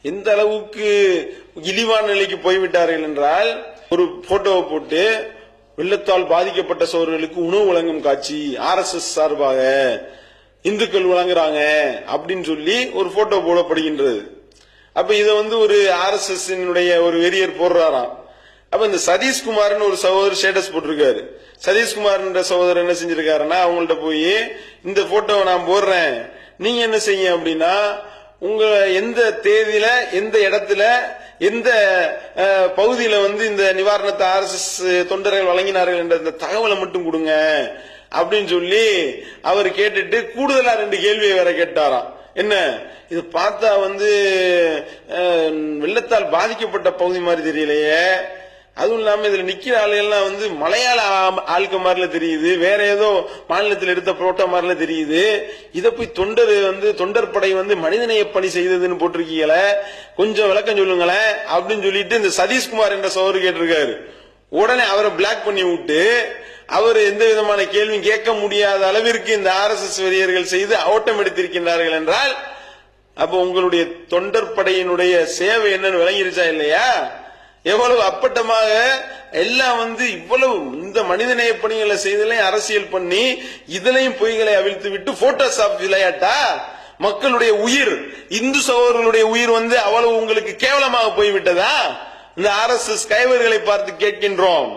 எந்த அளவுக்கு இழிவான நிலைக்கு போய்விட்டார்கள் என்றால், ஒரு போட்டோவை போட்டு வெள்ளத்தால் பாதிக்கப்பட்ட சோழர்களுக்கு உணவு வழங்கும் காட்சி RSS சார்பாக இந்துக்கள் வழங்குறாங்க அப்படின்னு சொல்லி ஒரு போட்டோ போடப்படுகின்றது. அப்ப இதை ஒரு RSS ஒரு வெறியர் போடுறாராம். அப்ப இந்த சதீஷ்குமார்னு ஒரு சகோதரர் ஸ்டேட்டஸ் போட்டிருக்காரு. சதீஷ்குமார் என்ற சகோதரர் என்ன செஞ்சிருக்காருன்னா, அவங்கள்ட்ட போய் இந்த போட்டோவை நான் போடுறேன், நீங்க என்ன செய்ய அப்படின்னா, உங்க எந்த தேதியில எந்த இடத்துல எந்த பகுதியில இந்த நிவாரணத்தை RSS தொண்டர்கள் வழங்கினார்கள் என்ற இந்த தகவலை மட்டும் கொடுங்க அப்படின்னு சொல்லி அவர் கேட்டுட்டு கூடுதலா 2 கேள்வியை வேற கேட்டாராம். என்ன இது பார்த்தா வெள்ளத்தால் பாதிக்கப்பட்ட பகுதி மாதிரி தெரியலையே, அதுவும் இல்லாம இதுல நிக்கிற ஆளுகள்லாம் மலையாள ஆளுக்க மாதிரில தெரியுது, வேற ஏதோ மாநிலத்தில் எடுத்த புரோட்டா மாதிரில தெரியுது, இத போய் தொண்டர் படை மனிதநேய பணி செய்ததுன்னு போட்டிருக்கீங்களே, கொஞ்சம் விளக்கம் சொல்லுங்களேன் அப்படின்னு சொல்லிட்டு இந்த சதீஷ்குமார் என்ற சோறு கேட்டிருக்காரு. உடனே அவரை பிளாக் பண்ணி விட்டு அவர் எந்த விதமான கேள்வியும் கேட்க முடியாத அளவிற்கு இந்த RSS வெறியர்கள் செய்து ஓட்டம் எடுத்திருக்கின்றார்கள் என்றால், அப்ப உங்களுடைய தொண்டர் படையினுடைய சேவை என்னன்னு விளங்கிருச்சா இல்லையா? எவ்வளவு அப்பட்டமாக எல்லாம் இவ்வளவு இந்த மனிதநேய பணிகளை செய்தலையும் அரசியல் பண்ணி இதுலையும் பொய்களை அவிழ்த்து விட்டு போட்டோஷாப் விளையாட்டா? மக்களுடைய உயிர், இந்து சகோதரர்களுடைய உயிர் அவ்வளவு உங்களுக்கு கேவலமாக போய்விட்டதா? இந்த RSS கைவர்களை பார்த்து கேட்கின்றோம்.